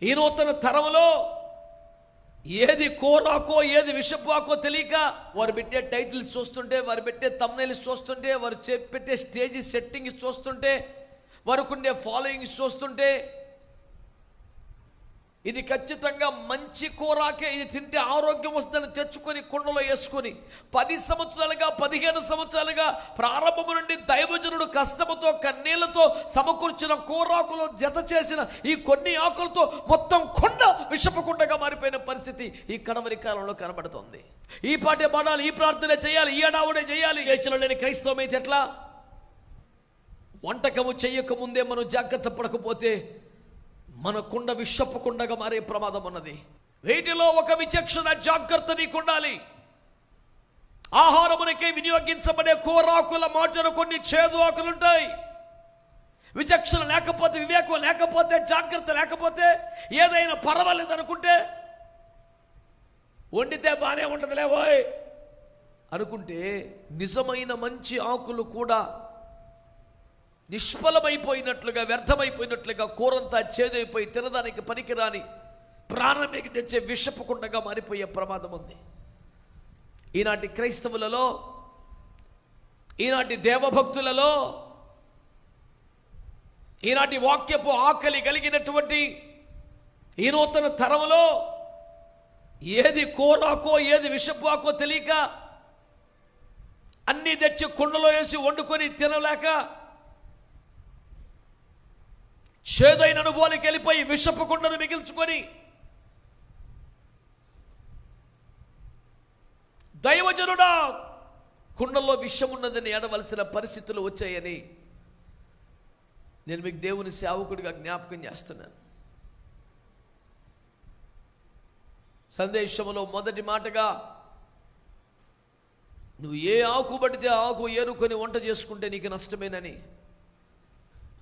ఈ నూతన తరంలో ఏది కోరాకో ఏది విషపాకో తెలియక వారు పెట్టే టైటిల్స్ చూస్తుంటే, వారు పెట్టే థంబ్నెయిల్స్ చూస్తుంటే, వారు పెట్టే స్టేజ్ సెట్టింగ్స్ చూస్తుంటే, వారికి ఉండే ఫాలోయింగ్స్ చూస్తుంటే, ఇది ఖచ్చితంగా మంచి కూరాకే, ఇది తింటే ఆరోగ్యం వస్తుందని తెచ్చుకొని కుండలో వేసుకొని 10 సంవత్సరాలుగా 15 సంవత్సరాలుగా ప్రారంభము నుండి దైవజనుడు కష్టముతో కన్నీళ్లతో సమకూర్చిన కూరాకులు జత చేసిన ఈ కొన్ని ఆకులతో మొత్తం కుండ విషపకుండగా మారిపోయిన పరిస్థితి ఈ కడవరి కాలంలో కనబడుతుంది. ఈ పాటే పాడాలి, ఈ ప్రార్థన చేయాలి, ఈ అడావుడే చేయాలి. ఏచలో లేని క్రైస్తవం అయితే ఎట్లా? వంటకము చెయ్యక ముందే మనం జాగ్రత్త పడకపోతే మన కుండ విషపకుండగా మారే ప్రమాదం ఉన్నది. వీటిలో ఒక విచక్షణ జాగ్రత్త నీకుండాలి. ఆహారమునకే వినియోగించబడే కూరాకుల మాటలు కొన్ని చేదు ఆకులుంటాయి. విచక్షణ లేకపోతే, వివేకం లేకపోతే, జాగ్రత్త లేకపోతే ఏదైనా పర్వాలేదు అనుకుంటే, వండితే బాగానే ఉంటుందిలే ఓయ్ అనుకుంటే నిజమైన మంచి ఆకులు కూడా నిష్ఫలమైపోయినట్లుగా, వ్యర్థమైపోయినట్లుగా, కూరంతా చేదైపోయి తినడానికి పనికిరాని ప్రాణానికి తెచ్చే విషపకుండగా మారిపోయే ప్రమాదం ఉంది. ఈనాటి క్రైస్తవులలో, ఈనాటి దేవభక్తులలో, ఈనాటి వాక్యపు ఆకలి కలిగినటువంటి ఈ నూతన తరంలో ఏది కోరాకో ఏది విషపాకో తెలియక అన్నీ తెచ్చి కుండలో వేసి వండుకొని తినలేక చేదైన అనుభవానికి వెళ్ళిపోయి విషపు కుండను మిగిల్చుకొని దైవజనుడా కుండలో విషం ఉన్నదని ఏడవలసిన పరిస్థితులు వచ్చాయని నేను మీకు దేవుని సేవకుడిగా జ్ఞాపకం చేస్తున్నాను. సందేశంలో మొదటి మాటగా నువ్వు ఏ ఆకు పడితే ఆకు ఏరుకొని వంట చేసుకుంటే నీకు నష్టమేనని,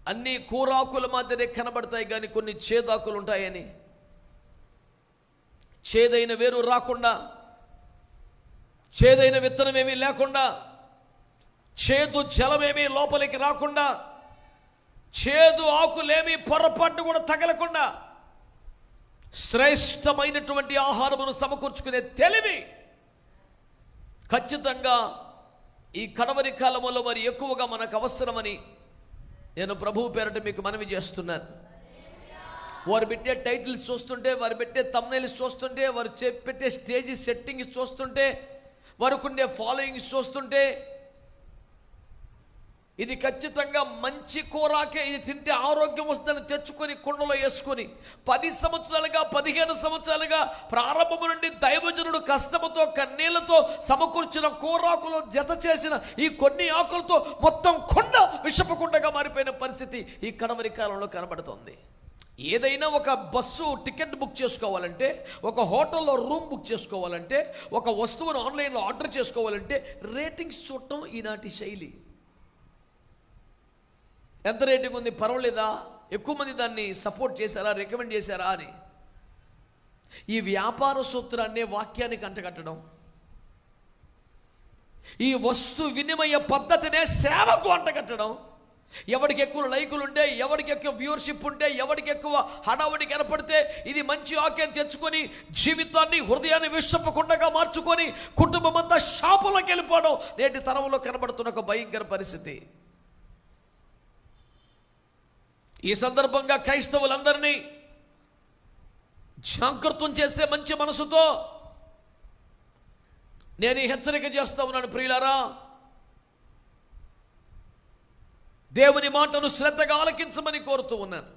అన్ని కూరాకుల మాదిరే కనబడతాయి కానీ కొన్ని చేదాకులు ఉంటాయని, చేదైన వేరు రాకుండా, చేదైన విత్తనమేమీ లేకుండా, చేదు జలమేమీ లోపలికి రాకుండా, చేదు ఆకులేమీ పొరపాటు కూడా తగలకుండా శ్రేష్టమైనటువంటి ఆహారమును సమకూర్చుకునే తెలివి ఖచ్చితంగా ఈ కడవరి కాలములో మరి ఎక్కువగా మనకు అవసరమని నేను ప్రభువు పేరట మీకు మనవి చేస్తున్నాను. వారు పెట్టే టైటిల్స్ చూస్తుంటే, వారు పెట్టే థంబ్నెయిల్స్ చూస్తుంటే, వారు పెట్టే స్టేజ్ సెట్టింగ్స్ చూస్తుంటే, వారికి ఉండే ఫాలోయింగ్స్ చూస్తుంటే, ఇది ఖచ్చితంగా మంచి కూరాకే, ఇది తింటే ఆరోగ్యం వస్తుందని తెచ్చుకొని కుండలో వేసుకొని 10 సంవత్సరాలుగా 15 సంవత్సరాలుగా ప్రారంభము నుండి దైవజనుడు కష్టముతో కన్నీళ్లతో సమకూర్చిన కూరాకులు జత చేసిన ఈ కొన్ని ఆకులతో మొత్తం కుండ విషపకుండగా మారిపోయిన పరిస్థితి ఈ కడవరి కాలంలో కనబడుతుంది. ఏదైనా ఒక బస్సు టికెట్ బుక్ చేసుకోవాలంటే, ఒక హోటల్లో రూమ్ బుక్ చేసుకోవాలంటే, ఒక వస్తువును ఆన్లైన్లో ఆర్డర్ చేసుకోవాలంటే రేటింగ్స్ చూడటం ఈనాటి శైలి. ఎంత రేటింగ్ ఉంది, పర్వాలేదా, ఎక్కువ మంది దాన్ని సపోర్ట్ చేశారా, రికమెండ్ చేశారా అని ఈ వ్యాపార సూత్రాన్ని వాక్యానికి అంటగట్టడం, ఈ వస్తు వినిమయ పద్ధతినే సేవకు అంటగట్టడం, ఎవరికి ఎక్కువ లైకులు ఉంటే, ఎవరికి ఎక్కువ వ్యూవర్షిప్ ఉంటే, ఎవరికి ఎక్కువ హడావుడి కనపడితే ఇది మంచి ఆకేని తెచ్చుకొని జీవితాన్ని, హృదయాన్ని విషపకుండగా మార్చుకొని కుటుంబం అంతా షాపులోకి వెళ్ళిపోవడం నేటి తరంలో కనబడుతున్న ఒక భయంకర పరిస్థితి. ఈ సందర్భంగా క్రైస్తవులందరినీ జాగృతం చేసే మంచి మనసుతో నేను హెచ్చరిక చేస్తా ఉన్నాను. ప్రియులారా, దేవుని మాటను శ్రద్ధగా ఆలకించమని కోరుతూ ఉన్నాను.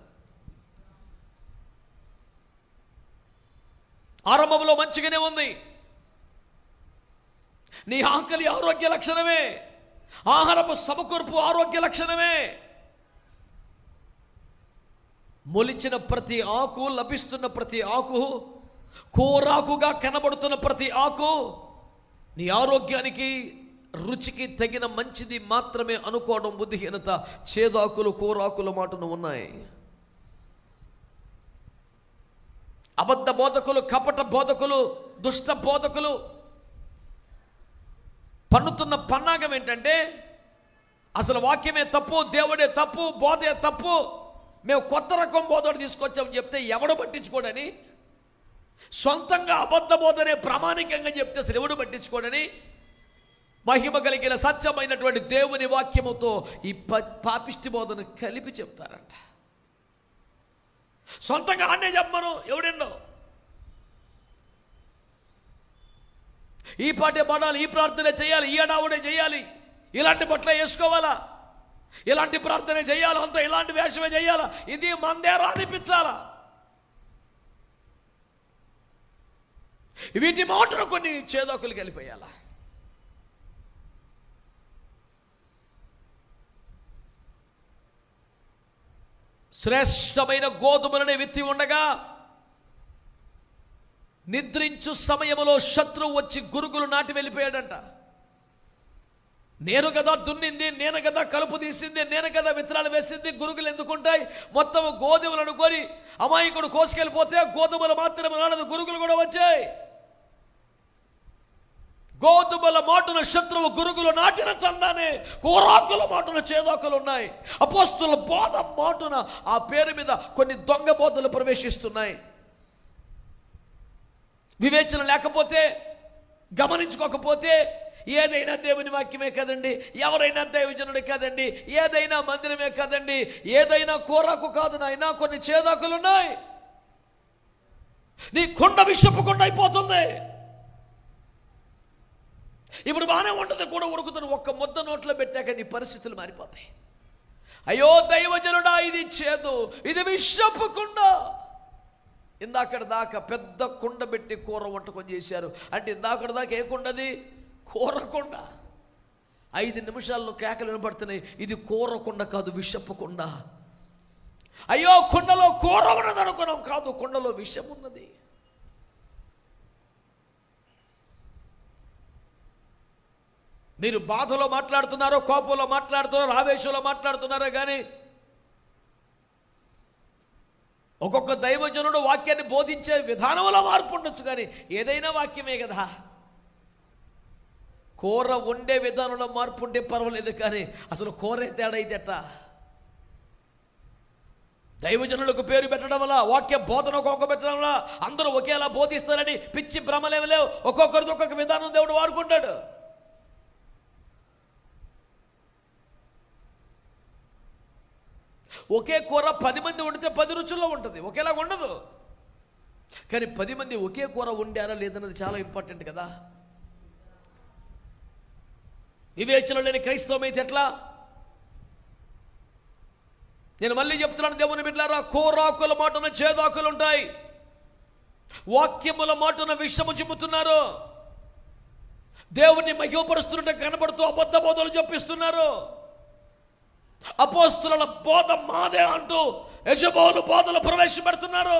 ఆరంభంలో మంచిగానే ఉంది. నీ ఆకలి ఆరోగ్య లక్షణమే, ఆహారపు సమకూర్పు ఆరోగ్య లక్షణమే. మొలిచిన ప్రతి ఆకు, లభిస్తున్న ప్రతి ఆకు, కూరాకుగా కనబడుతున్న ప్రతి ఆకు నీ ఆరోగ్యానికి, రుచికి తగిన మంచిది మాత్రమే అనుకోవడం బుద్ధిహీనత. చేదాకులు, కూరాకుల మాటను ఉన్నాయి. అబద్ధ బోధకులు, కపట బోధకులు, దుష్ట బోధకులు పన్నుతున్న పన్నాగం ఏంటంటే, అసలు వాక్యమే తప్పు, దేవుడే తప్పు, బోధే తప్పు, మేము కొత్త రకం బోధన తీసుకొచ్చామని చెప్తే ఎవడు పట్టించుకోడని, సొంతంగా అబద్ధ బోధనే ప్రామాణికంగా చెప్తే అసలు ఎవడు పట్టించుకోడని, మహిమ కలిగిన సత్యమైనటువంటి దేవుని వాక్యముతో ఈ పాపిష్టి బోధన కలిపి చెప్తారంట. సొంతంగా ఆనే చెప్పమను ఎవడెన్నో, ఈ పాటే పాడాలి, ఈ ప్రార్థనే చేయాలి, ఈ అడావుడే చేయాలి, ఇలాంటి బట్టలే వేసుకోవాలా, ఇలాంటి ప్రార్థనే చేయాలి, అంతా ఇలాంటి వేషమే చేయాలా, ఇది మందేరా అనిపించాలా. వీటి మాటను కొన్ని చేదోకులు కలిపేయాలా. శ్రేష్టమైన గోధుమలనే విత్తి ఉండగా నిద్రించు సమయములో శత్రువు వచ్చి గురుగులు నాటి వెళ్ళిపోయాడంట. నేను కదా దున్నింది, నేను కదా కలుపు తీసింది, నేను కదా విత్తనాలు వేసింది, గురుగులు ఎందుకుంటాయి? మొత్తం గోధుమలు అనుకొని అమాయకుడు కోసుకెళ్ళిపోతే గోధుమలు మాత్రమే రాలేదు, గురుగులు కూడా వచ్చాయి. గోధుమల మాటున శత్రువు గురుగులు నాటిన చందానే కోరాకుల మాటున చేదోకలు ఉన్నాయి. అపోస్తుల బోధ మాటున ఆ పేరు మీద కొన్ని దొంగ బోధలు ప్రవేశిస్తున్నాయి. వివేచన లేకపోతే, గమనించుకోకపోతే ఏదైనా దేవుని వాక్యమే కదండి, ఎవరైనా దైవజనుడే కదండి, ఏదైనా మందిరమే కదండి, ఏదైనా కోరాకు కాదు నాయనా, కొన్ని చేదోకలు ఉన్నాయి. నీ కుండ విషపు కుండ అయిపోతుంది. ఇప్పుడు బాగానే ఉంటుంది, కూడా ఉడుకుతున్న ఒక్క ముద్ద నోట్లో పెట్టాక నీ పరిస్థితులు మారిపోతాయి. అయ్యో దైవజనుడా, ఇది చేదు, ఇది విషపు కుండ. ఇందాకడ దాకా పెద్ద కుండ పెట్టి కూర వంటకం చేశారు అంటే, ఇందాకడ దాకా ఏ కుండది? కూర కుండ. 5 నిమిషాల్లో కేకలు వినపడుతున్నాయి, ఇది కూర కుండ కాదు, విషపు కుండ. అయ్యో కుండలో కూర ఉన్నది అనుకున్నాం, కాదు, కుండలో విషం ఉన్నది. మీరు బాధలో మాట్లాడుతున్నారో, కోపంలో మాట్లాడుతున్నారో, ఆవేశంలో మాట్లాడుతున్నారో కానీ ఒక్కొక్క దైవజనుడు వాక్యాన్ని బోధించే విధానంలో మార్పు ఉండొచ్చు, కానీ ఏదైనా వాక్యమే కదా. కూర వండే విధానంలో మార్పు ఉంటే పర్వాలేదు, కానీ అసలు కూర తేడా అయితే ఎట్టా? దైవజనులకు పేరు పెట్టడం వల్ల, వాక్య బోధన ఒక్కొక్క పెట్టడం వల్ల అందరూ ఒకేలా బోధిస్తారని పిచ్చి భ్రమలేవు లేవు. ఒక్కొక్కరిది ఒక్కొక్క విధానం దేవుడు వాడుకుంటాడు. ఒకే కూర 10 మంది వండితే 10 రుచుల్లో ఉంటుంది, ఒకేలా ఉండదు. కానీ 10 మంది ఒకే కూర వండారా లేదన్నది చాలా ఇంపార్టెంట్ కదా. వివేచన లేని క్రైస్తవం అయితే ఎట్లా? నేను మళ్ళీ చెప్తున్నాను, దేవుని బిడ్డలారా, కోరాకుల మాటన చేదాకులు ఉంటాయి, వాక్యముల మాటన విషము చిమ్ముతున్నారు, దేవుణ్ణి మహిమపరుస్తున్నట్టు కనబడుతూ అబద్ధ బోధలు చెప్పిస్తున్నారు. అపోస్తుల బోధ మాదే అంటూ యెజబెలు బోధలు ప్రవేశపెడుతున్నారు.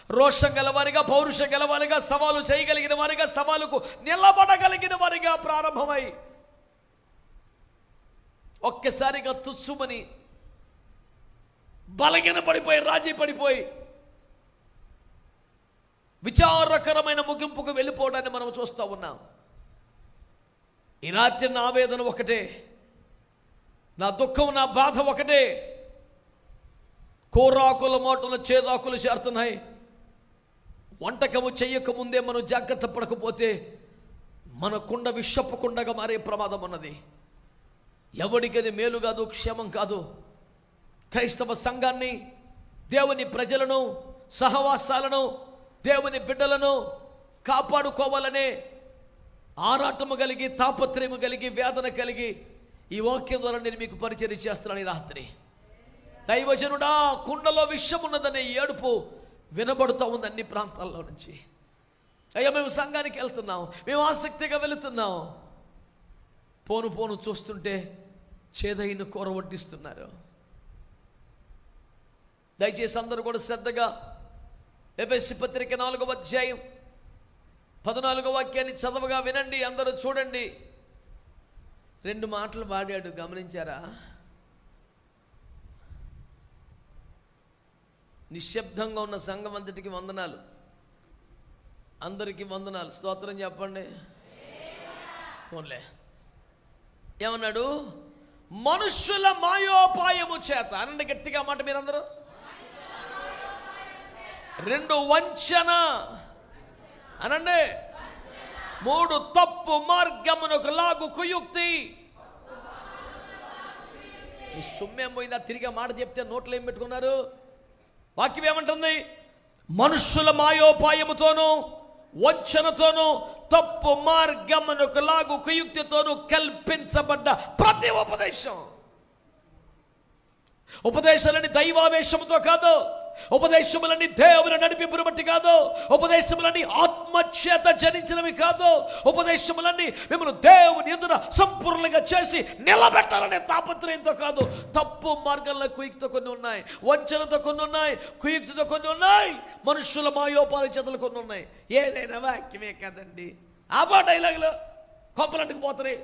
రోషం గలవారిగా, పౌరుషం గలవారిగా, సవాలు చేయగలిగిన వారిగా, సవాలుకు నిలబడగలిగిన వారిగా ప్రారంభమై ఒక్కసారిగా తుస్సుమని బలహీన పడిపోయి, రాజీ పడిపోయి విచారకరమైన ముగింపుకు వెళ్ళిపోవడాన్ని మనం చూస్తూ ఉన్నాం. ఈ రాత్రి నా ఆవేదన ఒకటే, నా దుఃఖం, నా బాధ ఒకటే. కోరాకుల మాటలు చేదాకులు చేరుతున్నాయి. వంటకము చెయ్యకముందే మనం జాగ్రత్త పడకపోతే మన కుండ విషపు కుండగా మారే ప్రమాదం ఉన్నది. ఎవడికి అది మేలు కాదు, క్షేమం కాదు. క్రైస్తవ సంఘాన్ని, దేవుని ప్రజలను, సహవాసాలను, దేవుని బిడ్డలను కాపాడుకోవాలనే ఆరాటము కలిగి, తాపత్రయము కలిగి, వేదన కలిగి ఈ వాక్యం ద్వారా నేను మీకు పరిచయం చేస్తున్నాను. ఈ రాత్రి దైవజనుడా, కుండలో విషం ఉన్నదనే ఏడుపు వినబడుతూ ఉంది అన్ని ప్రాంతాల్లో నుంచి. అయ్యా మేము సంఘానికి వెళ్తున్నాం, మేము ఆసక్తిగా వెళుతున్నాం, పోను పోను చూస్తుంటే చేదైన కూర వడ్డిస్తున్నారు. దయచేసి అందరూ కూడా శ్రద్ధగా ఎఫెసీ పత్రిక 4వ అధ్యాయం 14వ వాక్యాన్ని చదవగా వినండి, అందరూ చూడండి. 2 మాటలు వాడాడు, గమనించారా? నిశ్శబ్దంగా ఉన్న సంఘం అంతటికి వందనాలు, అందరికీ వందనాలు, స్తోత్రం చెప్పండి. పోన్లే ఏమన్నాడు? మనుష్యుల మాయోపాయము చేత. అనండి గట్టిగా మాట మీరందరూ. 2 వంచన అనండి. 3 తప్పు మార్గమునకు లాగు కుయుక్తి. ఈ సొమ్మేం పోయిందా? తిరిగి మాట చెప్తే నోట్లో ఏం పెట్టుకున్నారు? వాక్యం ఏమంటుంది? మనుష్యుల మాయోపాయముతోనూ వంచనతోనూ తప్పు మార్గమునకు లాగు కుయుక్తితోనూ కల్పించబడ్డ ప్రతి ఉపదేశాలని దైవావేశముతో కాదు, ఉపదేశములన్నీ దేవుని నడిపింపును బట్టి కాదు, ఉపదేశములన్నీ ఆత్మచేత జనించినవి కాదు, ఉపదేశములన్నీ మిమ్మల్ని దేవుని ఎదుట సంపూర్ణంగా చేసి నిలబెట్టాలనే తాపత్రయంతో కాదు. తప్పు మార్గంలో కుయుక్తితో కొన్ని ఉన్నాయి, వంచనతో కొన్ని ఉన్నాయి, కుయుక్తితో కొన్ని ఉన్నాయి, మనుషుల మాయోపాల చేతలు కొన్ని ఉన్నాయి. ఏదైనా వాక్యమే కదండి. ఆ డైలాగులో కొంపలంటికి పోతున్నాయి.